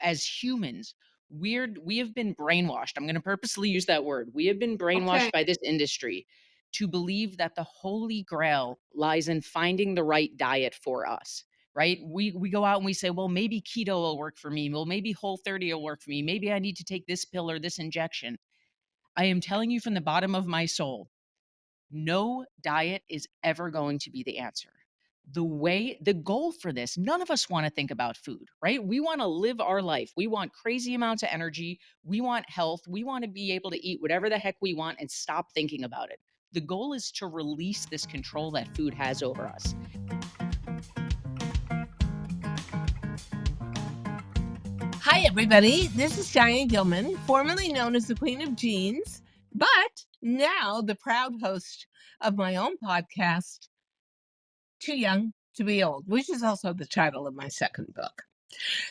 as humans, we have been brainwashed. I'm going to purposely use that word. We have been brainwashed Okay. by this industry to believe that the holy grail lies in finding the right diet for us. Right? We go out and we say, well, maybe keto will work for me. Well, maybe Whole30 will work for me. Maybe I need to take this pill or this injection. I am telling you from the bottom of my soul, no diet is ever going to be the answer. The goal for this, none of us want to think about food, right? We want to live our life. We want crazy amounts of energy. We want health. We want to be able to eat whatever the heck we want and stop thinking about it. The goal is to release this control that food has over us. Hi, everybody. This is Diane Gilman, formerly known as the Queen of Jeans, but now the proud host of my own podcast, Too Young to Be Old, which is also the title of my second book.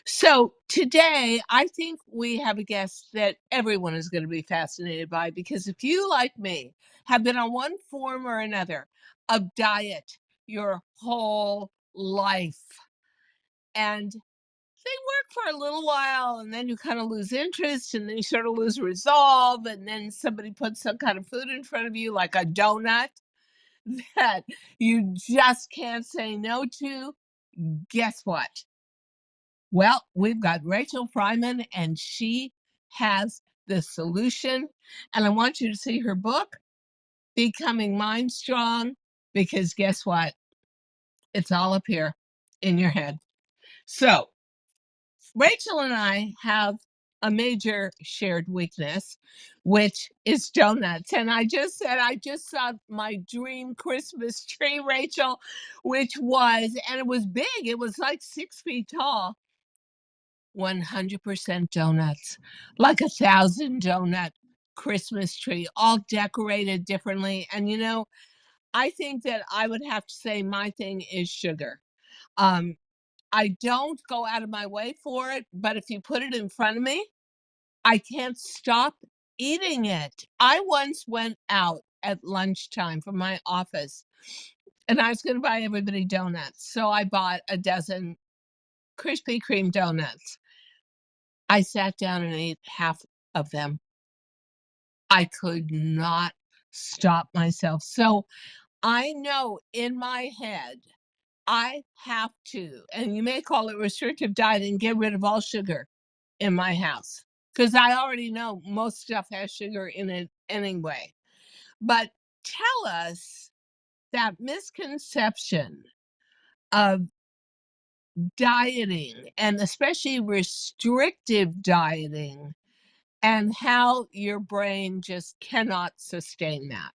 So today, I think we have a guest that everyone is going to be fascinated by, because if you, like me, have been on one form or another of diet your whole life, and they work for a little while, and then you kind of lose interest, and then you sort of lose resolve, and then somebody puts some kind of food in front of you, like a donut, that you just can't say no to. Guess what? Well, we've got Rachel Freiman, and she has the solution. And I want you to see her book, Becoming MindStrong, because guess what? It's all up here in your head. So, Rachel and I have a major shared weakness, which is donuts. And I just said, I just saw my dream Christmas tree, Rachel, and it was big. It was like 6 feet tall. 100% donuts, like 1,000 donut Christmas tree, all decorated differently. And I think that I would have to say my thing is sugar. Um, I don't go out of my way for it, but if you put it in front of me, I can't stop eating it. I once went out at lunchtime from my office, and I was going to buy everybody donuts. So I bought a dozen Krispy Kreme donuts. I sat down and ate half of them. I could not stop myself. So I know in my head, I have to, and you may call it restrictive dieting, get rid of all sugar in my house, because I already know most stuff has sugar in it anyway. But tell us that misconception of dieting, and especially restrictive dieting, and how your brain just cannot sustain that.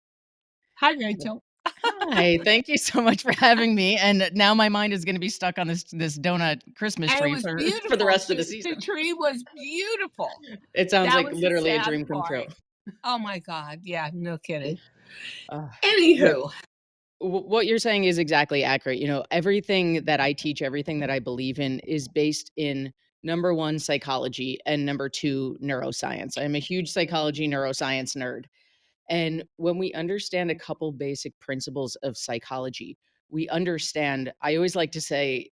Hi, Rachel. Hi, thank you so much for having me. And now my mind is going to be stuck on this donut Christmas And it tree was for the beautiful. rest of the The season. tree was beautiful. It sounds That like was the literally a sad dream come true. part. Oh my God. Yeah, no kidding. Uh, what Anywho. what you're saying is exactly accurate. Everything that I teach, everything that I believe in is based in number one, psychology, and number two, neuroscience. I'm a huge psychology, neuroscience nerd. And when we understand a couple basic principles of psychology, we understand. I always like to say,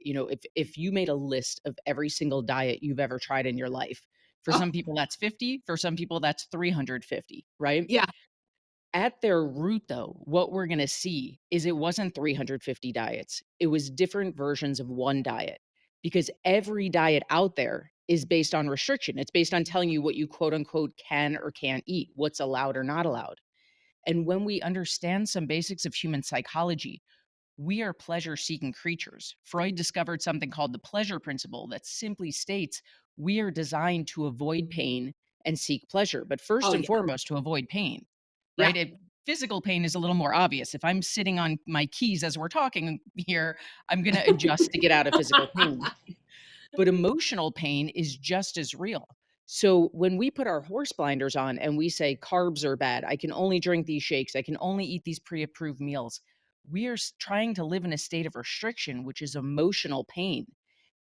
if you made a list of every single diet you've ever tried in your life, for Oh, some people that's 50, for some people that's 350, right? yeah. At their root, though, what we're going to see is it wasn't 350 diets. It was different versions of one diet, because every diet out there is based on restriction. It's based on telling you what you quote unquote can or can't eat, what's allowed or not allowed. And when we understand some basics of human psychology, we are pleasure seeking creatures. Freud discovered something called the pleasure principle that simply states we are designed to avoid pain and seek pleasure, but first Oh, and yeah. foremost to avoid pain, Yeah. right? Physical pain is a little more obvious. If I'm sitting on my keys as we're talking here, I'm going to adjust to get out of physical pain. But emotional pain is just as real. So when we put our horse blinders on and we say carbs are bad, I can only drink these shakes, I can only eat these pre-approved meals, we are trying to live in a state of restriction, which is emotional pain.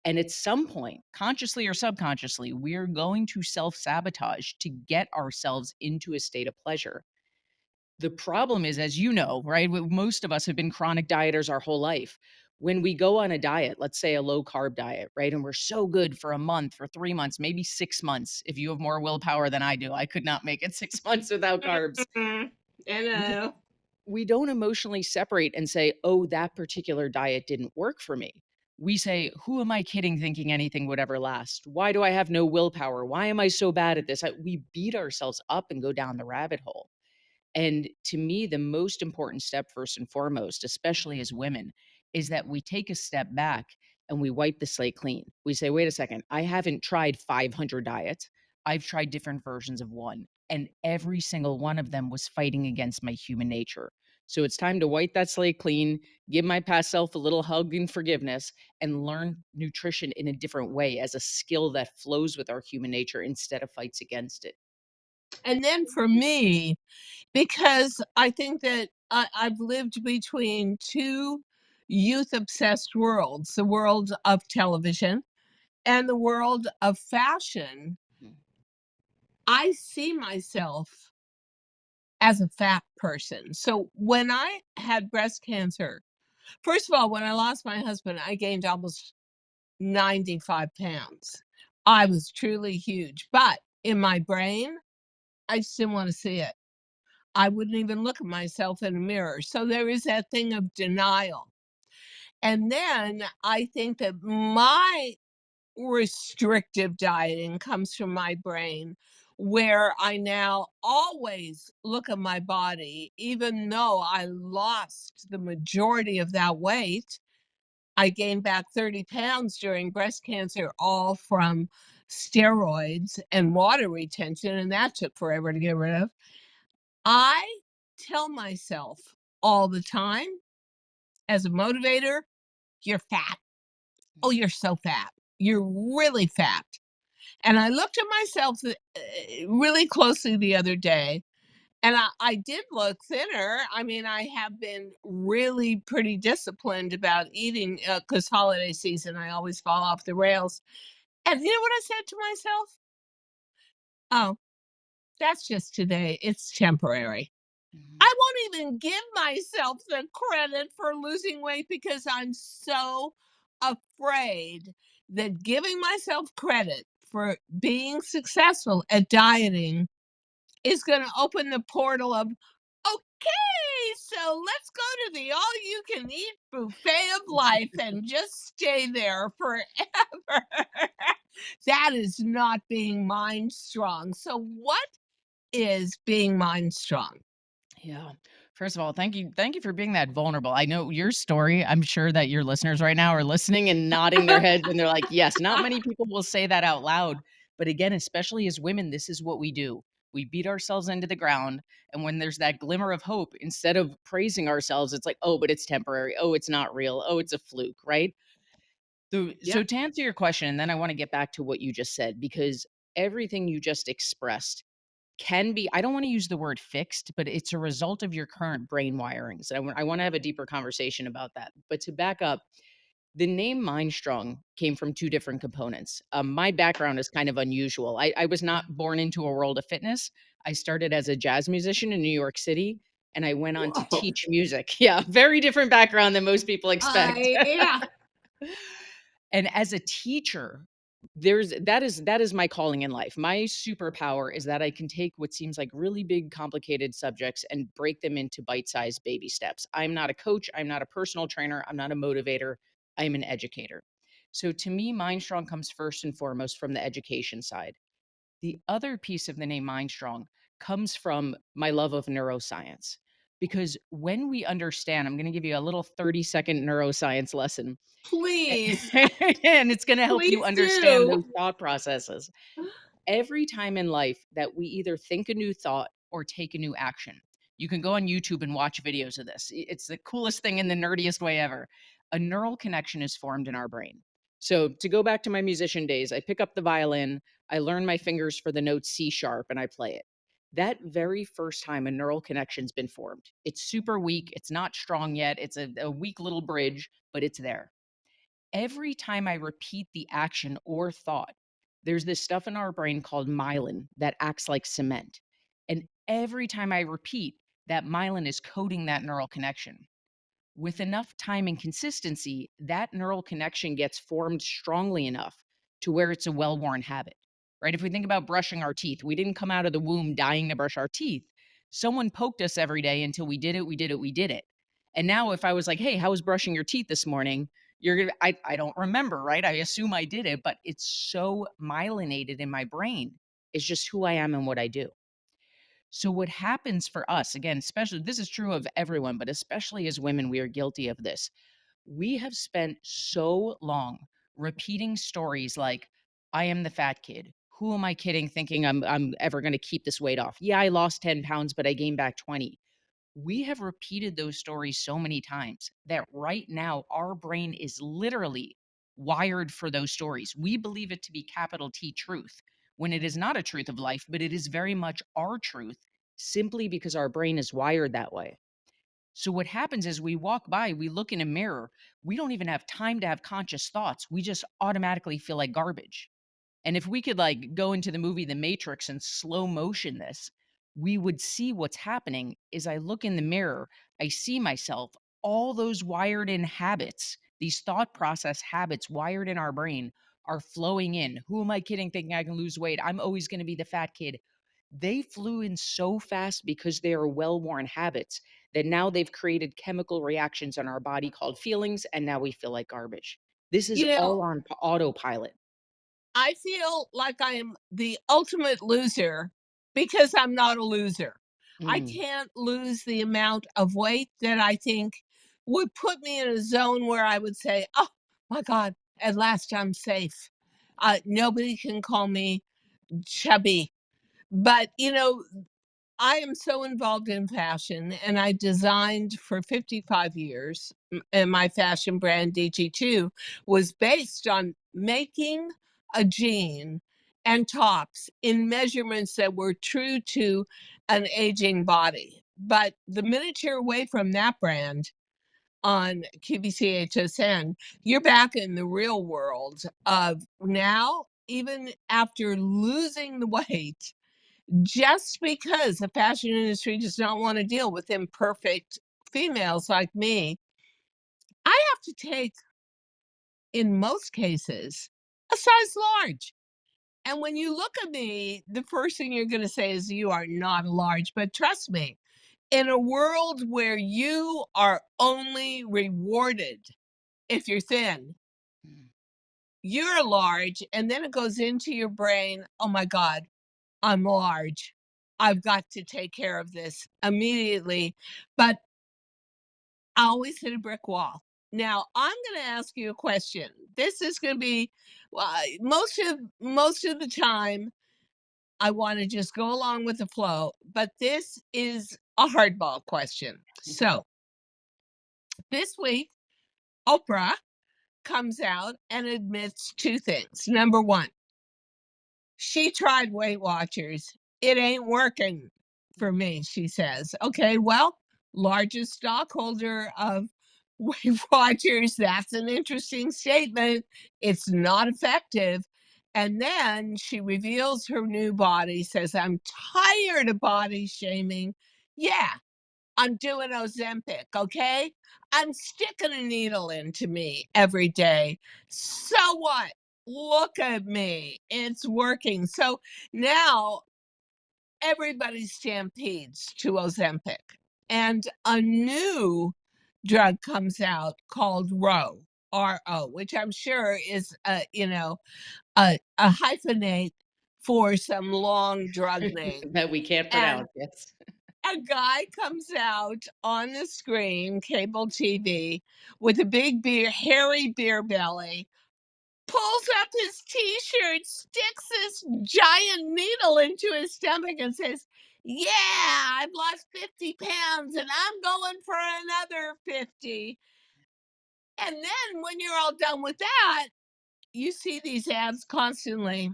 And at some point, consciously or subconsciously, we're going to self-sabotage to get ourselves into a state of pleasure. The problem is, as you know, right, most of us have been chronic dieters our whole life. When we go on a diet, let's say a low carb diet, right? And we're so good for a month, for 3 months, maybe 6 months. If you have more willpower than I do, I could not make it 6 months without carbs. Mhm. I We know. we don't emotionally separate and say, "Oh, that particular diet didn't work for me." We say, "Who am I kidding thinking anything would ever last? Why do I have no willpower? Why am I so bad at this?" We beat ourselves up and go down the rabbit hole. And to me, the most important step, first and foremost, especially as women, is that we take a step back and we wipe the slate clean. We say, wait a second, I haven't tried 500 diets. I've tried different versions of one, and every single one of them was fighting against my human nature. So it's time to wipe that slate clean, give my past self a little hug and forgiveness, and learn nutrition in a different way as a skill that flows with our human nature instead of fights against it. And then for me, because I think that I've lived between two youth obsessed worlds, the world of television and the world of fashion. Mhm. I see myself as a fat person. So when I had breast cancer, first of all, when I lost my husband, I gained almost 95 pounds. I was truly huge, but in my brain, I just didn't want to see it. I wouldn't even look at myself in a mirror. So there is that thing of denial. And then I think that my restrictive dieting comes from my brain, where I now always look at my body, even though I lost the majority of that weight. I gained back 30 pounds during breast cancer, all from steroids and water retention, and that took forever to get rid of. I tell myself all the time as a motivator, you're fat. Oh, you're so fat. You're really fat. And I looked at myself really closely the other day, and I did look thinner. I mean, I have been really pretty disciplined about eating because holiday season, I always fall off the rails. And you know what I said to myself? Oh, that's just today. It's temporary. Mhm. I won't even give myself the credit for losing weight because I'm so afraid that giving myself credit for being successful at dieting is going to open the portal of, okay, so let's go to the all you can eat buffet of life and just stay there forever. That is not being mind strong. So, what is being mind strong? Yeah. First of all, thank you for being that vulnerable. I know your story. I'm sure that your listeners right now are listening and nodding their heads and they're like, "Yes, not many people will say that out loud." But again, especially as women, this is what we do. We beat ourselves into the ground, and when there's that glimmer of hope, instead of praising ourselves, it's like, "Oh, but it's temporary. Oh, it's not real. Oh, it's a fluke," right? So Yep. to answer your question, and then I want to get back to what you just said because everything you just expressed can be, I don't wanna use the word fixed, but it's a result of your current brain wirings. I wanna have a deeper conversation about that. But to back up, the name MindStrong came from 2 different components. My background is kind of unusual. I was not born into a world of fitness. I started as a jazz musician in New York City, and I went on to Whoa. teach music. Yeah, very different background than most people expect. Yeah. And as a teacher, that is my calling in life. My superpower is that I can take what seems like really big, complicated subjects and break them into bite-sized baby steps. I'm not a coach, I'm not a personal trainer, I'm not a motivator, I'm an educator. So to me, MindStrong comes first and foremost from the education side. The other piece of the name MindStrong comes from my love of neuroscience. Because when we understand, I'm going to give you a little 30-second neuroscience lesson. Please, And it's gonna help you please understand do. those thought processes. Every time in life that we either think a new thought or take a new action, you can go on YouTube and watch videos of this. It's the coolest thing in the nerdiest way ever. A neural connection is formed in our brain. So to go back to my musician days, I pick up the violin, I learn my fingers for the note C sharp, and I play it. That very first time a neural connection's been formed. It's super weak, it's not strong yet, it's a weak little bridge, but it's there. Every time I repeat the action or thought, there's this stuff in our brain called myelin that acts like cement. And every time I repeat, that myelin is coding that neural connection. With enough time and consistency, that neural connection gets formed strongly enough to where it's a well worn habit, right? If we think about brushing our teeth, we didn't come out of the womb dying to brush our teeth. Someone poked us every day until we did it, we did it, we did it. And now, if I was like, hey, how was brushing your teeth this morning? You're gonna, I don't remember, right? I assume I did it, but it's so myelinated in my brain. It's just who I am and what I do. So what happens for us, again, especially this is true of everyone, but especially as women, we are guilty of this. We have spent so long repeating stories like, I am the fat kid. Who am I kidding thinking I'm ever going to keep this weight off? Yeah, I lost 10 pounds, but I gained back 20. We have repeated those stories so many times that right now our brain is literally wired for those stories. We believe it to be capital T truth when it is not a truth of life, but it is very much our truth simply because our brain is wired that way. So what happens is we walk by, we look in a mirror, we don't even have time to have conscious thoughts. We just automatically feel like garbage. And if we could like go into the movie The Matrix and slow motion this, we would see what's happening is I look in the mirror, I see myself, all those wired in habits, these thought process habits wired in our brain are flowing in. Who am I kidding thinking I can lose weight? I'm always going to be the fat kid. They flew in so fast because they are well worn habits that now they've created chemical reactions in our body called feelings. And now we feel like garbage. This is You know, all on autopilot. I feel like I am the ultimate loser because I'm not a loser. I Mm. can't lose the amount of weight that I think would put me in a zone where I would say, "Oh my God, at last I'm safe. Nobody can call me chubby." But, I am so involved in fashion, and I designed for 55 years, and my fashion brand DG2 was based on making a jean and tops in measurements that were true to an aging body. But the minute you're away from that brand on QVC you're back in the real world of now, even after losing the weight, just because the fashion industry does not want to deal with imperfect females like me, I have to take, in most cases, a size large. And when you look at me, the first thing you're going to say is, you are not large. But trust me, in a world where you are only rewarded if you're thin, Mm. you're large. And then it goes into your brain, oh my God, I'm large. I've got to take care of this immediately. But I always hit a brick wall. Now, I'm going to ask you a question. This is going to be most of the time I want to just go along with the flow, but this is a hardball question. Okay. So, this week Oprah comes out and admits two things. Number 1, she tried Weight Watchers. It ain't working for me, she says. Okay, well, largest stockholder of Weight Watchers, that's an interesting statement. It's not effective. And then she reveals her new body, says, I'm tired of body shaming. Yeah, I'm doing Ozempic, okay? I'm sticking a needle into me every day. So what? Look at me. It's working. So now everybody stampedes to Ozempic. And a new drug comes out called RO, which I'm sure is a hyphenate for some long drug name. That we can't And pronounce, yes. a guy comes out on the screen, cable TV, with a big beer, hairy beer belly, pulls up his t-shirt, sticks this giant needle into his stomach and says, yeah, I've lost 50 pounds and I'm going for another 50. And then when you're all done with that, you see these ads constantly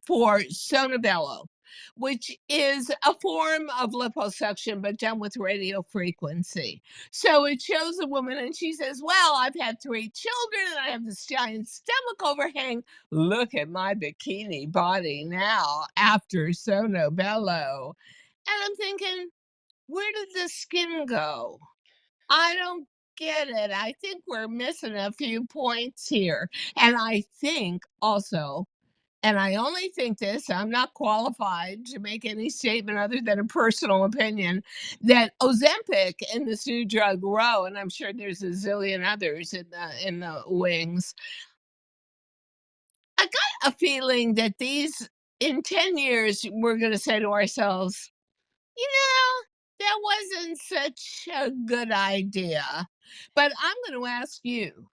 for Sono Bello, which is a form of liposuction, but done with radio frequency. So it shows a woman and she says, well, I've had 3 children and I have this giant stomach overhang. Look at my bikini body now after Sono Bello. And I'm thinking, where did the skin go? I don't get it. I think we're missing a few points here. And I think also, and I only think this, I'm not qualified to make any statement other than a personal opinion, that Ozempic and this new drug Roe, and I'm sure there's a zillion others in the wings. I got a feeling that these in 10 years we're going to say to ourselves, you know, that wasn't such a good idea. But I'm going to ask you,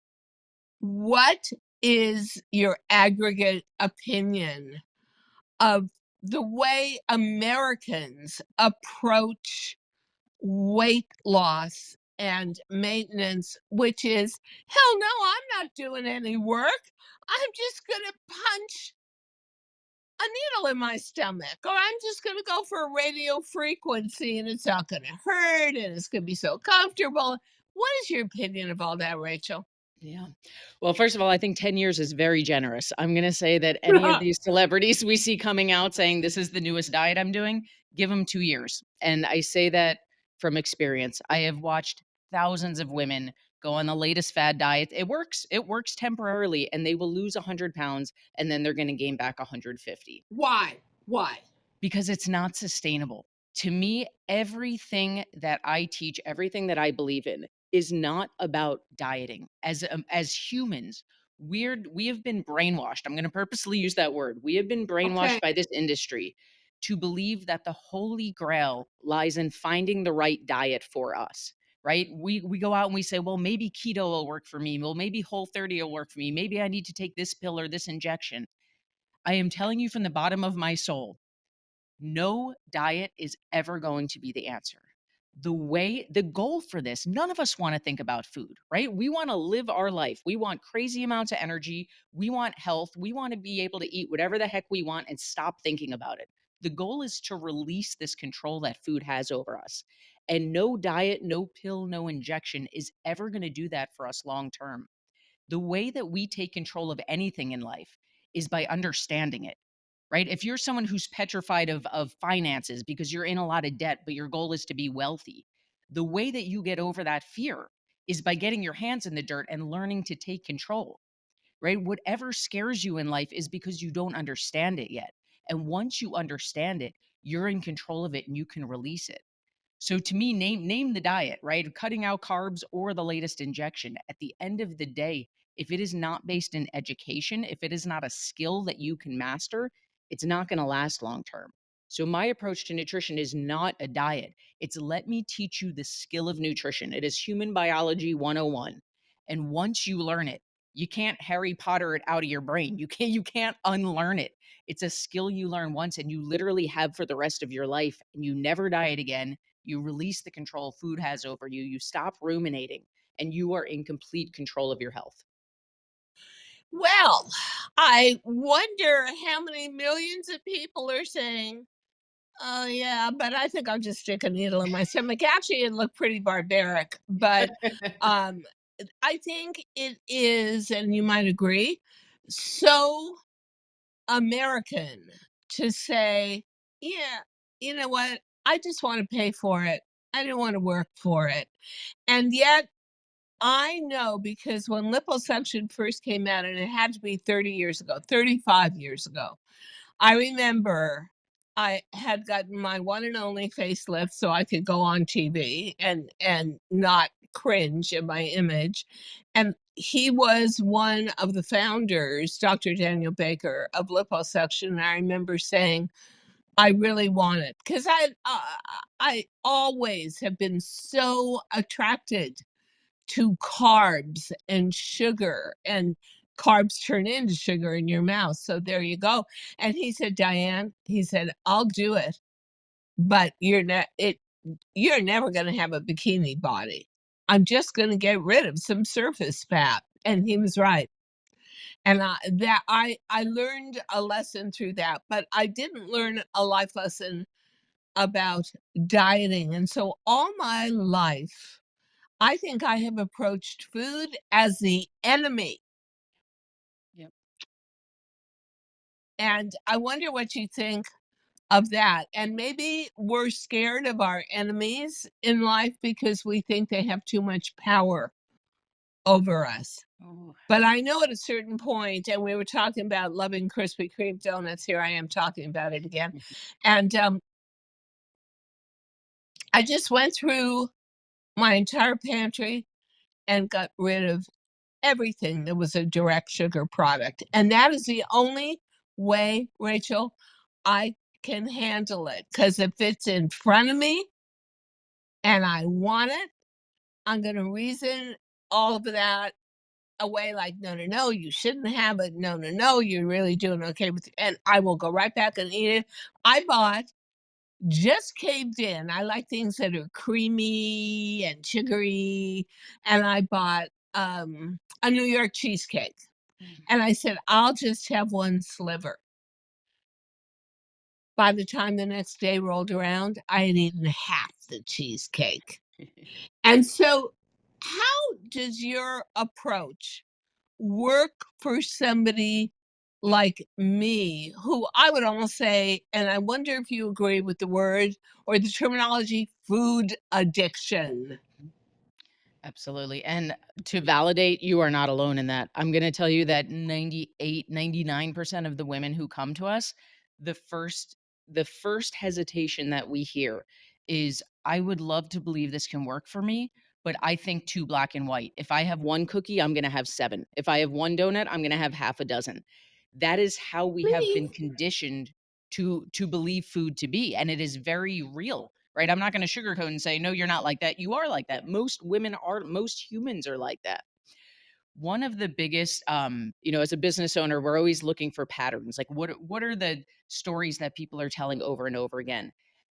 what is your aggregate opinion of the way Americans approach weight loss and maintenance, which is, hell no, I'm not doing any work. I'm just going to punch a needle in my stomach, or I'm just going to go for a radio frequency and it's not going to hurt and it's going to be so comfortable. What is your opinion of all that, Rachel? Yeah. Well, first of all, I think 10 years is very generous. I'm going to say that any of these celebrities we see coming out saying this is the newest diet I'm doing, give them 2 years. And I say that from experience. I have watched thousands of women go on the latest fad diet. It works. It works temporarily and they will lose 100 pounds and then they're going to gain back 150 Why? Why? because it's not sustainable. To me, everything that I teach, everything that I believe in is not about dieting. As humans, we have been brainwashed. I'm going to purposely use that word. We have been Okay. brainwashed by this industry to believe that the holy grail lies in finding the right diet for us. Right? We go out and we say, well, maybe keto will work for me. Well, maybe whole 30 will work for me. Maybe I need to take this pill or this injection. I am telling you from the bottom of my soul, no diet is ever going to be the answer. The goal for this, none of us want to think about food, right? We want to live our life. We want crazy amounts of energy. We want health. We want to be able to eat whatever the heck we want and stop thinking about it. The goal is to release this control that food has over us. And no diet, no pill, no injection is ever going to do that for us long term. The way that we take control of anything in life is by understanding it, right? If you're someone who's petrified of finances because you're in a lot of debt, but your goal is to be wealthy, the way that you get over that fear is by getting your hands in the dirt and learning to take control, right? Whatever scares you in life is because you don't understand it yet. And once you understand it, you're in control of it and you can release it. So to me, name the diet, right? Cutting out carbs or the latest injection. At the end of the day, if it is not based in education, if it is not a skill that you can master, it's not going to last long term. So my approach to nutrition is not a diet. It's let me teach you the skill of nutrition. It is human biology 101. And once you learn it, you can't Harry Potter it out of your brain. You can't unlearn it. It's a skill you learn once and you literally have for the rest of your life and you never diet again. You release the control food has over you. You stop ruminating and you are in complete control of your health. Well, I wonder how many millions of people are saying, oh, yeah, but I think I'll just stick a needle in my stomach. Actually, it looked pretty barbaric, but um, I think it is, and you might agree, so American to say, yeah, you know what? I just want to pay for it. I didn't want to work for it. And yet, I know because when liposuction first came out, and it had to be 30 years ago, 35 years ago, I remember I had gotten my one and only facelift so I could go on TV and not cringe at my image. And he was one of the founders, Dr. Daniel Baker, of liposuction. And I remember saying, I really want it because I always have been so attracted to carbs and sugar, and carbs turn into sugar in your mouth. So there you go. And he said, Diane, he said, I'll do it, but you're never going to have a bikini body. I'm just going to get rid of some surface fat. And he was right. And I learned a lesson through that, but I didn't learn a life lesson about dieting. And so all my life, I think I have approached food as the enemy, Yep. and I wonder what you think of that. And maybe we're scared of our enemies in life because we think they have too much power over us. Oh. But I know at a certain point, and we were talking about loving Krispy Kreme donuts. Here I am talking about it again. And I just went through my entire pantry and got rid of everything that was a direct sugar product. And that is the only way, Rachel, I can handle it. Because if it's in front of me and I want it, I'm going to reason all of that away like, no, no, no, you shouldn't have it. No, no, no, you're really doing okay with it. And I will go right back and eat it. I bought just caved in. I like things that are creamy and sugary. And I bought a New York cheesecake. And I said, I'll just have one sliver. By the time the next day rolled around, I had eaten half the cheesecake. And so, how does your approach work for somebody like me, who I would almost say, and I wonder if you agree with the word or the terminology, food addiction? Absolutely. And to validate, you are not alone in that. I'm going to tell you that 98, 99% of the women who come to us, the first the first hesitation that we hear is I would love to believe this can work for me, but I think too black and white. If I have one cookie, I'm going to have 7. If I have one donut, I'm going to have half a dozen. That is how we have Really? been conditioned to believe food to be, and it is very real. Right? I'm not going to sugarcoat and say, no, you're not like that. You are like that. Most humans are like that. One of the biggest, as a business owner, we're always looking for patterns. Like what are the stories that people are telling over and over again?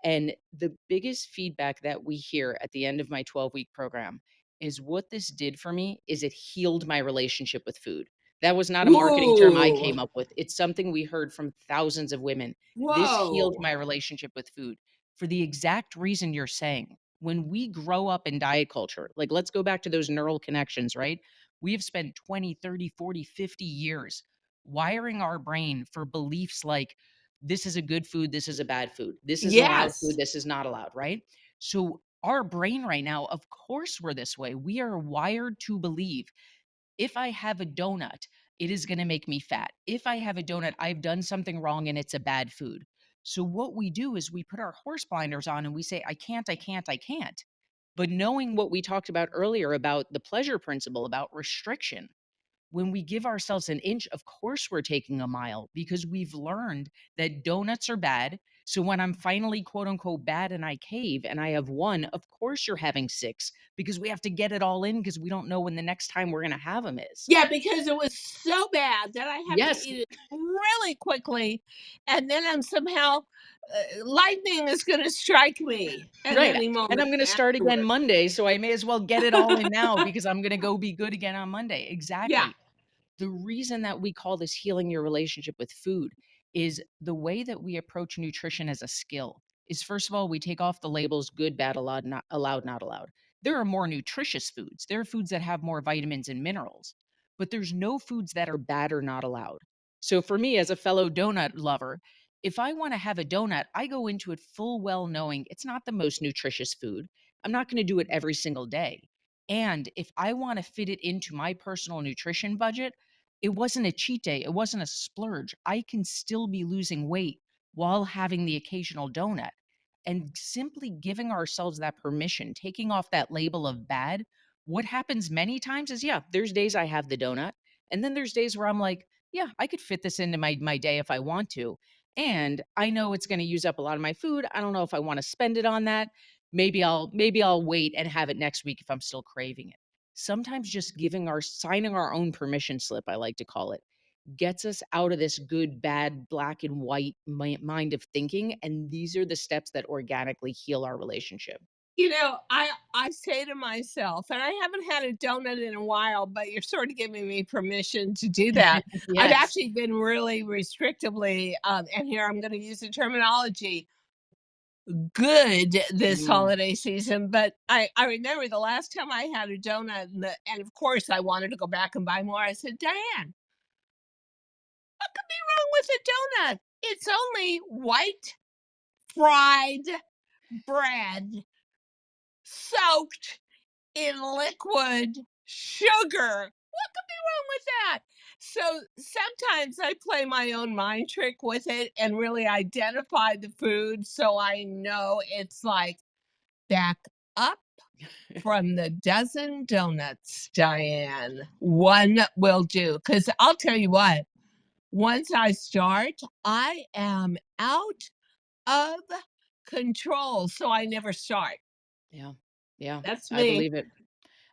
And the biggest feedback that we hear at the end of my 12-week program is what this did for me is it healed my relationship with food. That was not a marketing term I Ooh, came up with. It's something we heard from thousands of women. This healed whoa. my relationship with food for the exact reason you're saying. When we grow up in diet culture, like let's go back to those neural connections, right? We have spent 20, 30, 40, 50 years wiring our brain for beliefs like this is a good food, this is a bad food, this is allowed food, Yes. this is not allowed, right? So, our brain right now, of course, we're this way. We are wired to believe if I have a donut, it is going to make me fat. If I have a donut, I've done something wrong and it's a bad food. So, what we do is we put our horse blinders on and we say, I can't, I can't, I can't. But knowing what we talked about earlier about the pleasure principle, about restriction, when we give ourselves an inch, of course we're taking a mile because we've learned that donuts are bad. So when I'm finally quote unquote bad and I cave and I have one, of course you're having 6 because we have to get it all in because we don't know when the next time we're going to have them is. Yeah, because it was so bad that I have to Yes, eat it really quickly, and then I'm somehow lightning is going to strike me at right. any And moment I'm going to start again afterward. Monday. So I may as well get it all in now because I'm going to go be good again on Monday. Yeah. Exactly. The reason that we call this healing your relationship with food is the way that we approach nutrition as a skill is first of all we take off the labels good bad allowed not allowed. There are more nutritious foods, there are foods that have more vitamins and minerals, but there's no foods that are bad or not allowed. So for me as a fellow donut lover, if I want to have a donut, I go into it full well knowing it's not the most nutritious food. I'm not going to do it every single day, and if I want to fit it into my personal nutrition budget, it wasn't a cheat day, it wasn't a splurge. I can still be losing weight while having the occasional donut. And simply giving ourselves that permission, taking off that label of bad, what happens many times is, yeah, there's days I have the donut, and then there's days where I'm like, yeah, I could fit this into my day if I want to. And I know it's going to use up a lot of my food. I don't know if I want to spend it on that. Maybe I'll wait and have it next week if I'm still craving it. Sometimes just giving our signing our own permission slip, I like to call it, gets us out of this good, bad, black and white mind of thinking. And these are the steps that organically heal our relationship. I say to myself, and I haven't had a donut in a while, but you're sort of giving me permission to do that. I've Yes. actually been really restrictively, and here I'm going to use the terminology, good this Mm. holiday season. But I remember the last time I had a donut, and of course I wanted to go back and buy more. I said, Diane, what could be wrong with a donut? It's only white fried bread soaked in liquid sugar. What could be wrong with that? So sometimes I play my own mind trick with it and really identify the food so I know it's like back up from the dozen donuts, Diane. One will do. Because I'll tell you what, once I start, I am out of control. So I never start. Yeah. Yeah. That's I me. believe it.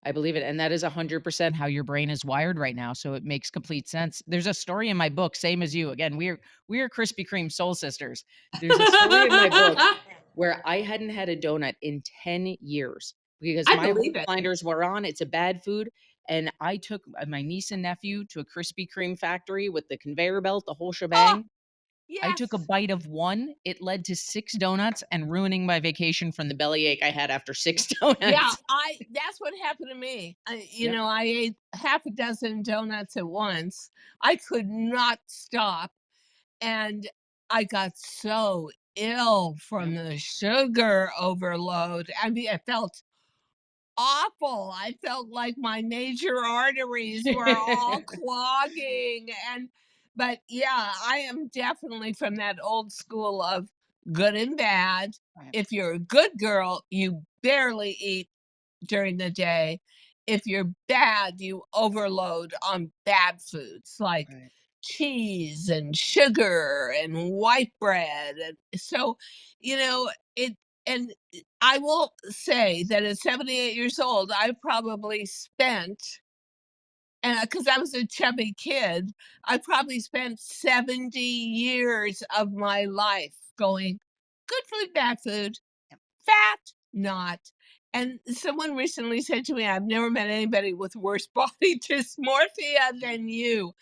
I believe it, and that is 100% how your brain is wired right now, so it makes complete sense. There's a story in my book, same as you. Again, we are Krispy Kreme soul sisters. There's a story in my book where I hadn't had a donut in 10 years because I my believe it. blinders were on. It's a bad food, and I took my niece and nephew to a Krispy Kreme factory with the conveyor belt, the whole Oh, shebang. I took a yes. bite of one, it led to 6 donuts and ruining my vacation from the bellyache I had after 6 Yeah, donuts. I that's what happened to me. Yep, I ate half a dozen donuts at once. I could not stop, and I got so ill from yep. the sugar overload. I mean, I felt awful. I felt like my major arteries were all clogging, but yeah, I am definitely from that old school of good and bad. Right, If you're a good girl, you barely eat during the day. If you're bad, you overload on bad foods like right. cheese and sugar and white bread. And so, it, and I will say that at 78 years old, I probably spent, and because I was a chubby kid, I probably spent 70 years of my life going good food, bad food, fat, not. And someone recently said to me, I've never met anybody with worse body dysmorphia than you.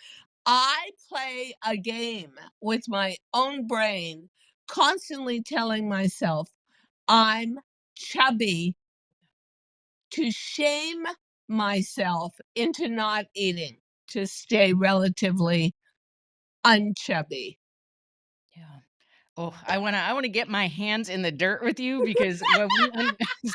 I play a game with my own brain, constantly telling myself I'm chubby to shame myself into not eating, to stay relatively unchubby. Yeah. Oh, I wanna get my hands in the dirt with you because when we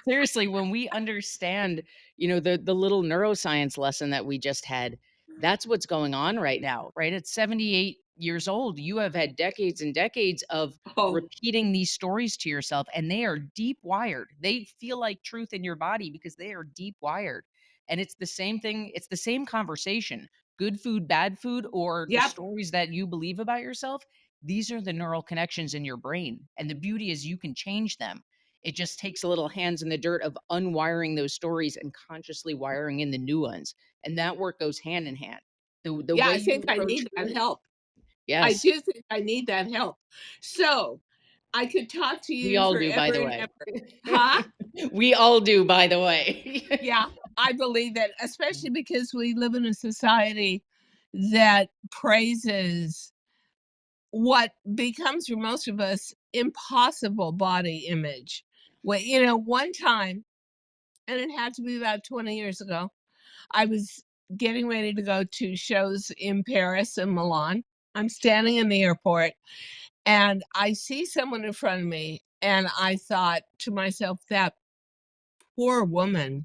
seriously, when we understand, the little neuroscience lesson that we just had, that's what's going on right now, right? At 78 years old, you have had decades and decades of Oh, repeating these stories to yourself, and they are deep wired. They feel like truth in your body because they are deep wired. And it's the same thing, it's the same conversation. Good food, bad food, or the yep. stories that you believe about yourself, these are the neural connections in your brain. And the beauty is you can change them. It just takes a little hands in the dirt of unwiring those stories and consciously wiring in the new ones. And that work goes hand in hand. The Yeah, way I you think I approach need that food, help. I yes, do think I need that help. So, I could talk to we you all do, by forever the and way. ever. Huh? We all do, by the way. Yeah, I believe it, especially because we live in a society that praises what becomes for most of us impossible body image. Well, one time, and it had to be about 20 years ago, I was getting ready to go to shows in Paris and Milan. I'm standing in the airport and I see someone in front of me, and I thought to myself, that poor woman.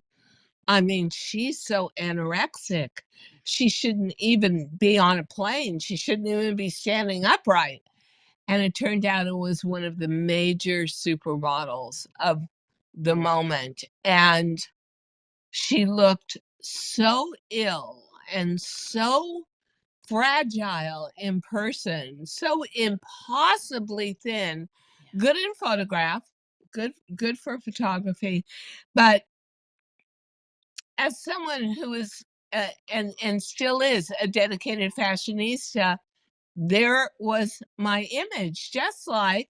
I mean, she's so anorexic. She shouldn't even be on a plane. She shouldn't even be standing upright. And it turned out it was one of the major supermodels of the moment. And she looked so ill and so fragile in person, so impossibly thin, good in photograph, good for photography, but as someone who is and still is a dedicated fashionista, there was my image. Just like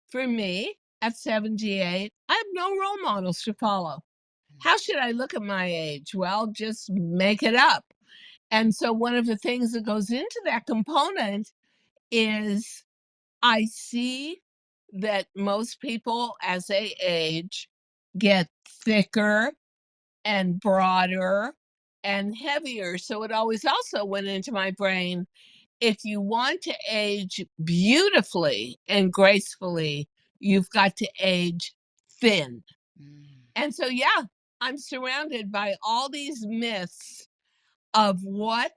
for me at 78, I have no role models to follow. How should I look at my age? Well, just make it up. And so one of the things that goes into that component is I see that most people as they age get thicker and broader and heavier. So it always also went into my brain, if you want to age beautifully and gracefully, you've got to age thin. Mm. And so, yeah, I'm surrounded by all these myths of what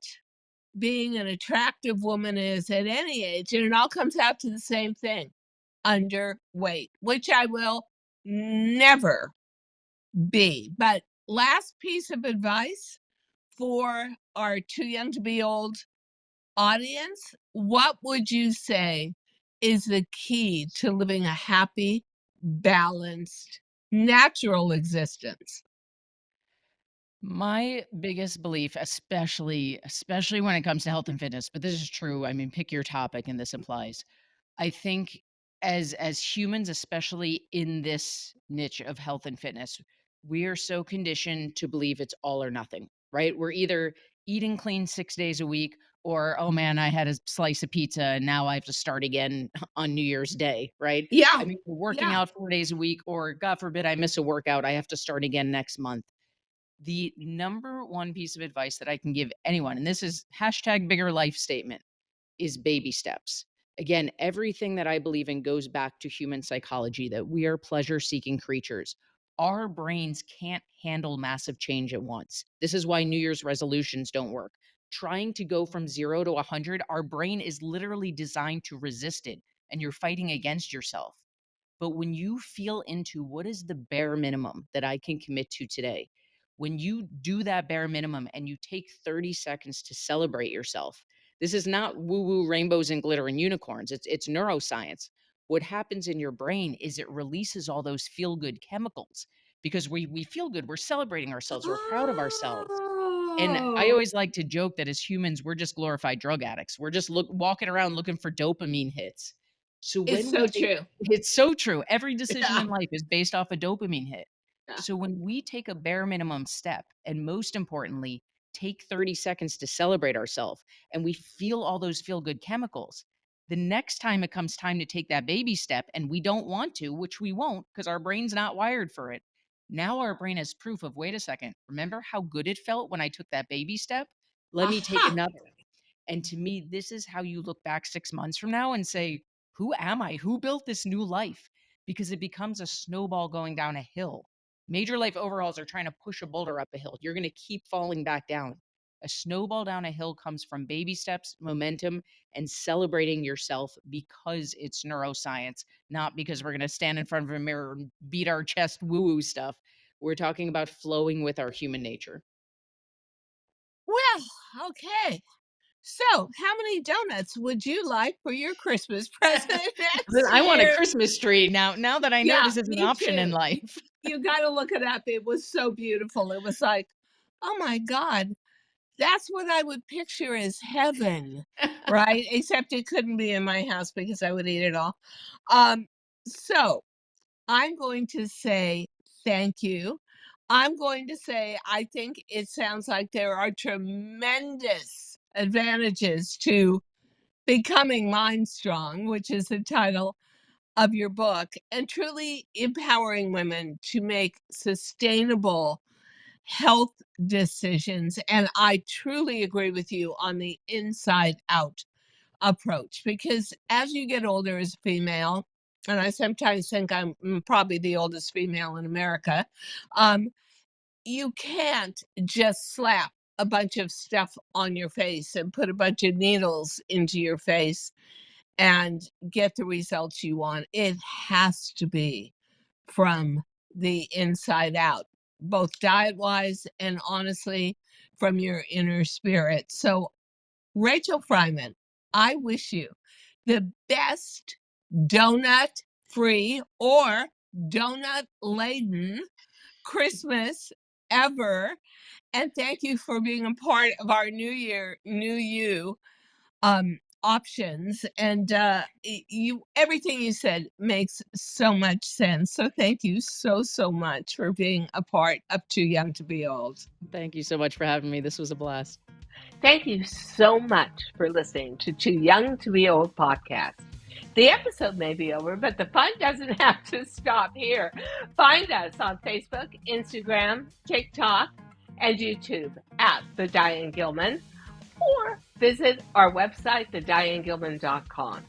being an attractive woman is at any age. And it all comes out to the same thing: underweight, which I will never be. But last piece of advice for our too young to be old audience, what would you say is the key to living a happy, balanced, natural existence? My biggest belief, especially when it comes to health and fitness, but this is true. I mean, pick your topic and this applies. I think as humans, especially in this niche of health and fitness, we are so conditioned to believe it's all or nothing, right? We're either eating clean 6 days a week or oh man, I had a slice of pizza and now I have to start again on New Year's Day, right? Yeah, I mean, we're working yeah. out 4 days a week or God forbid I miss a workout, I have to start again next month. The number one piece of advice that I can give anyone, and this is hashtag bigger life statement, is baby steps. Again, everything that I believe in goes back to human psychology, that we are pleasure seeking creatures. Our brains can't handle massive change at once. This is why New Year's resolutions don't work. Trying to go from 0 to 100, our brain is literally designed to resist it, and you're fighting against yourself. But when you feel into what is the bare minimum that I can commit to today, when you do that bare minimum and you take 30 seconds to celebrate yourself, this is not woo woo rainbows and glitter and unicorns. It's neuroscience. What happens in your brain is it releases all those feel good chemicals because we feel good. We're celebrating ourselves. We're proud of ourselves. And I Oh, always like to joke that as humans, we're just glorified drug addicts. We're just walking around looking for dopamine hits. So it's when so we take true. it's so true. Every decision Yeah, in life is based off a dopamine hit. yeah. So when we take a bare minimum step, and most importantly, take 30 seconds to celebrate ourselves, and we feel all those feel good chemicals, the next time it comes time to take that baby step, and we don't want to, which we won't because our brain's not wired for it. Now our brain has proof of, wait a second, remember how good it felt when I took that baby step? Let me take Aha. another. And to me, this is how you look back 6 months from now and say, "Who am I? Who built this new life?" Because it becomes a snowball going down a hill. Major life overhauls are trying to push a boulder up a hill. You're gonna keep falling back down. A snowball down a hill comes from baby steps, momentum, and celebrating yourself because it's neuroscience, not because we're gonna stand in front of a mirror and beat our chest woo-woo stuff. We're talking about flowing with our human nature. Well, okay. So, how many donuts would you like for your Christmas present next I want a year? Christmas tree now that I know Yeah, this is an me option in too. life. You got to look it up. It was so beautiful. It was like, oh my God, that's what I would picture as heaven, right? Except it couldn't be in my house because I would eat it all. Um, so I'm going to say thank you. I'm going to say I think it sounds like there are tremendous advantages to becoming mind strong, which is the title of your book, and truly empowering women to make sustainable health decisions. And I truly agree with you on the inside out approach because as you get older as a female, and I sometimes think I'm probably the oldest female in America, um, you can't just slap a bunch of stuff on your face and put a bunch of needles into your face and get the results you want. It has to be from the inside out, both diet wise and honestly from your inner spirit. So, Rachel Freiman, I wish you the best donut free or donut laden Christmas ever. And thank you for being a part of our New Year, New You options. And you, everything you said makes so much sense. So thank you so, so much for being a part of Too Young to Be Old. Thank you so much for having me. This was a blast. Thank you so much for listening to Too Young to Be Old podcast. The episode may be over, but the fun doesn't have to stop here. Find us on Facebook, Instagram, TikTok, and YouTube at The Diane Gilman, or visit our website, thedianegilman.com.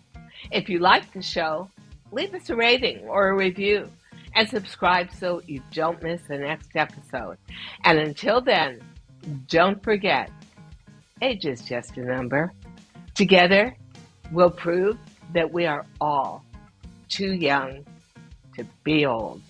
If you like the show, leave us a rating or a review, and subscribe so you don't miss the next episode. And until then, don't forget, age is just a number. Together, we'll prove that we are all too young to be old.